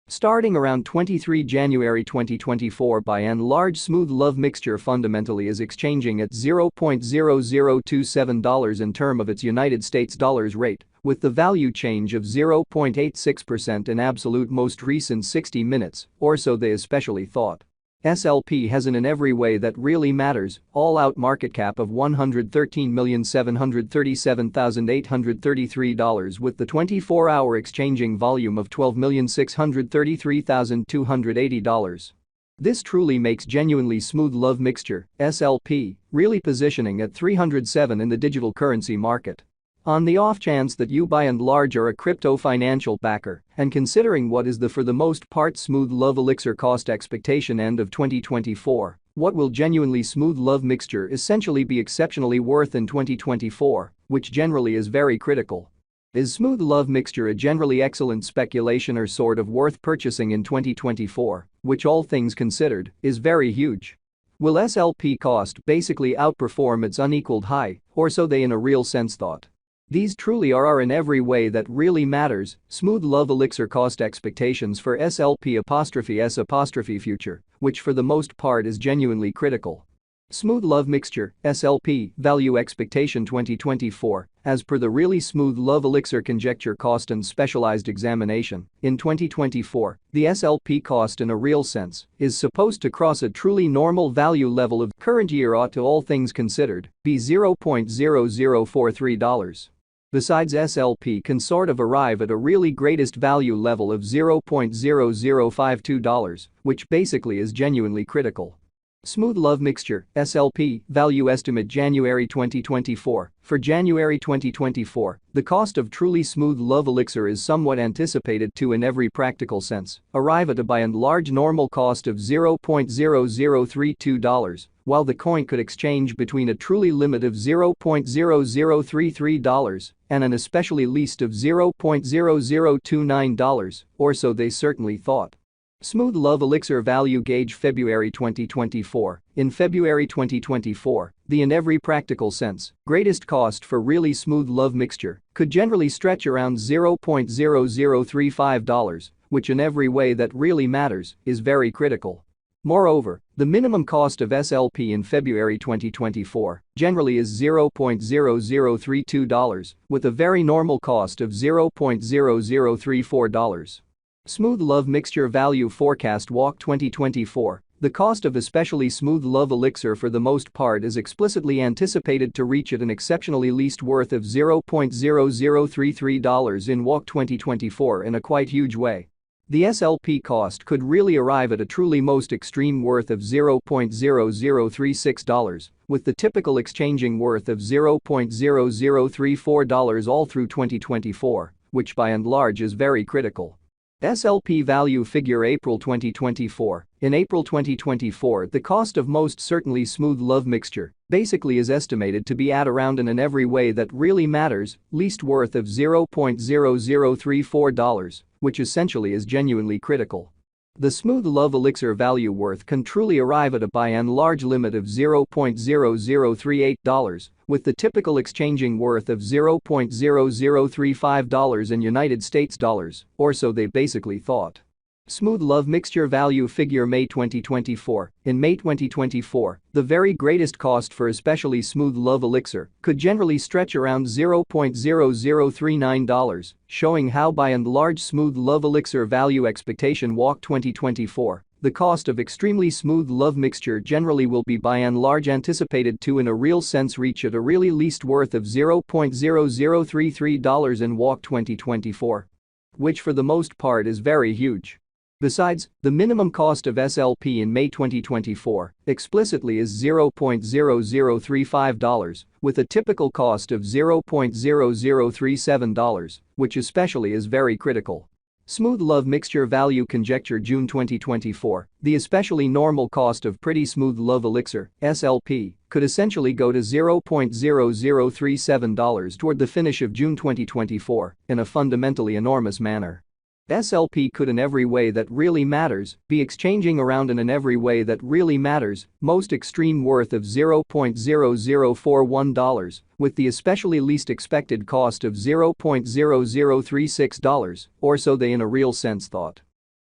Starting around 23 January 2024 by and large smooth love mixture fundamentally is exchanging at $0.0027 in term of its United States dollars rate, with the value change of 0.86% in absolute most recent 60 minutes, or so they especially thought. SLP has in every way that really matters, all-out market cap of $113,737,833 with the 24-hour exchanging volume of $12,633,280. This truly makes genuinely smooth love mixture, SLP, really positioning at 307 in the digital currency market. On the off chance that you by and large are a crypto financial backer and considering what is the for the most part smooth love elixir cost expectation end of 2024, what will genuinely smooth love mixture essentially be exceptionally worth in 2024, which generally is very critical. Is smooth love mixture a generally excellent speculation or sort of worth purchasing in 2024, which all things considered is very huge? Will SLP cost basically outperform its unequaled high, or so they in a real sense thought? These truly are in every way that really matters, smooth love elixir cost expectations for SLP'(S) future, which for the most part is genuinely critical. Smooth love mixture, SLP, value expectation 2024, as per the really smooth love elixir conjecture cost and specialized examination, in 2024, the SLP cost in a real sense is supposed to cross a truly normal value level of current year ought to all things considered be $0.0043. Besides SLP can sort of arrive at a really greatest value level of $0.0052, which basically is genuinely critical. Smooth love mixture, SLP, value estimate January 2024. For January 2024, the cost of truly smooth love elixir is somewhat anticipated to in every practical sense arrive at a by and large normal cost of $0.0032, while the coin could exchange between a truly limit of $0.0033 and an especially least of $0.0029, or so they certainly thought. Smooth love elixir value gauge February 2024. In February 2024, the in every practical sense greatest cost for really smooth love mixture could generally stretch around $0.0035, which in every way that really matters is very critical. Moreover, the minimum cost of SLP in February 2024 generally is $0.0032, with a very normal cost of $0.0034. Smooth love mixture value forecast walk 2024. The cost of especially smooth love elixir for the most part is explicitly anticipated to reach at an exceptionally least worth of $0.0033 in walk 2024 in a quite huge way. The SLP cost could really arrive at a truly most extreme worth of $0.0036, with the typical exchanging worth of $0.0034 all through 2024, which by and large is very critical. SLP value figure April 2024. In April 2024, the cost of most certainly smooth love mixture basically is estimated to be at around in every way that really matters, least worth of $0.0034, which essentially is genuinely critical. The smooth love elixir value worth can truly arrive at a by and large limit of $0.0038, with the typical exchanging worth of $0.0035 in United States dollars, or so they basically thought. Smooth love mixture value figure May 2024. In May 2024, the very greatest cost for especially smooth love elixir could generally stretch around $0.0039, showing how by and large smooth love elixir value expectation walk 2024. The cost of extremely smooth love mixture generally will be by and large anticipated to in a real sense reach at a really least worth of $0.0033 in walk 2024, which for the most part is very huge. Besides, the minimum cost of SLP in May 2024 explicitly is $0.0035, with a typical cost of $0.0037, which especially is very critical. Smooth love mixture value conjecture June 2024. The especially normal cost of pretty smooth love elixir, SLP, could essentially go to $0.0037 toward the finish of June 2024 in a fundamentally enormous manner. SLP could in every way that really matters be exchanging around in every way that really matters most extreme worth of $0.0041, with the especially least expected cost of $0.0036, or so they in a real sense thought.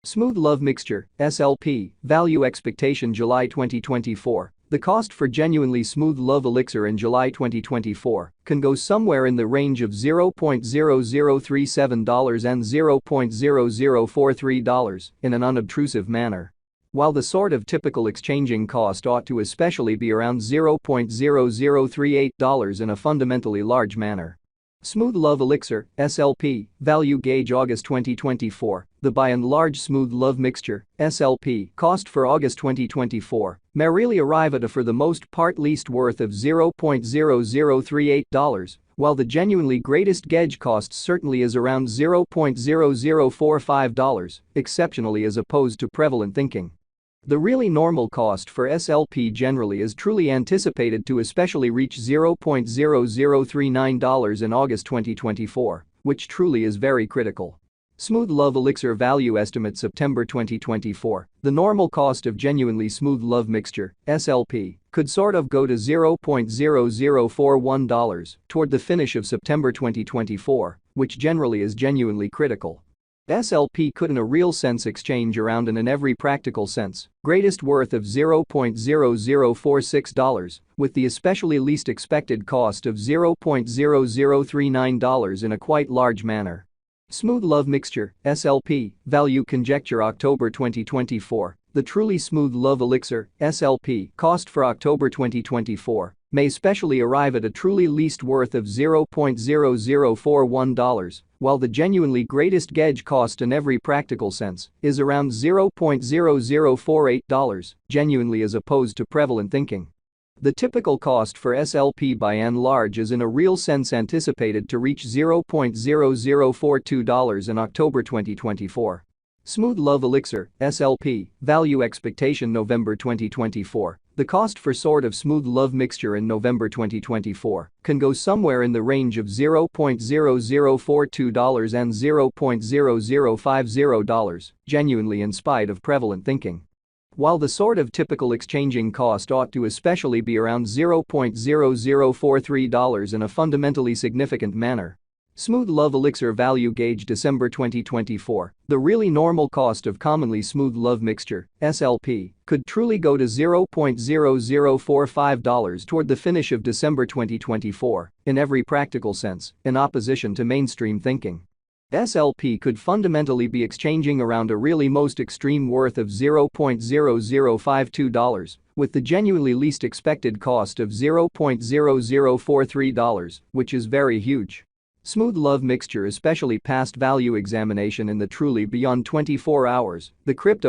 Smooth Love Mixture, SLP, Value Expectation July 2024. The cost for genuinely smooth love elixir in July 2024 can go somewhere in the range of $0.0037 and $0.0043 in an unobtrusive manner. While the sort of typical exchanging cost ought to especially be around $0.0038 in a fundamentally large manner. Smooth Love Elixir, SLP, Value Gauge August 2024. The by and large Smooth Love Mixture, SLP, cost for August 2024 may really arrive at a for the most part least worth of $0.0038, while the genuinely greatest gauge cost certainly is around $0.0045, exceptionally as opposed to prevalent thinking. The really normal cost for SLP generally is truly anticipated to especially reach $0.0039 in August 2024, which truly is very critical. Smooth Love Elixir Value Estimate September 2024. The normal cost of genuinely smooth love mixture, SLP, could sort of go to $0.0041 toward the finish of September 2024, which generally is genuinely critical. SLP could in a real sense exchange around in every practical sense, greatest worth of $0.0046, with the especially least expected cost of $0.0039 in a quite large manner. Smooth Love Mixture, SLP, Value Conjecture October 2024. The truly smooth love elixir, SLP, cost for October 2024 may especially arrive at a truly least worth of $0.0041, while the genuinely greatest gauge cost in every practical sense is around $0.0048, genuinely as opposed to prevalent thinking. The typical cost for SLP by and large is in a real sense anticipated to reach $0.0042 in October 2024. Smooth Love Elixir, SLP, Value Expectation November 2024. The cost for sort of smooth love mixture in November 2024 can go somewhere in the range of $0.0042 and $0.0050, genuinely in spite of prevalent thinking. While the sort of typical exchanging cost ought to especially be around $0.0043 in a fundamentally significant manner. Smooth Love Elixir Value Gauge December 2024. The really normal cost of commonly smooth love mixture, SLP, could truly go to $0.0045 toward the finish of December 2024, in every practical sense, in opposition to mainstream thinking. SLP could fundamentally be exchanging around a really most extreme worth of $0.0052, with the genuinely least expected cost of $0.0043, which is very huge. Smooth Love Mixture especially passed value examination in the truly beyond 24 hours, the crypto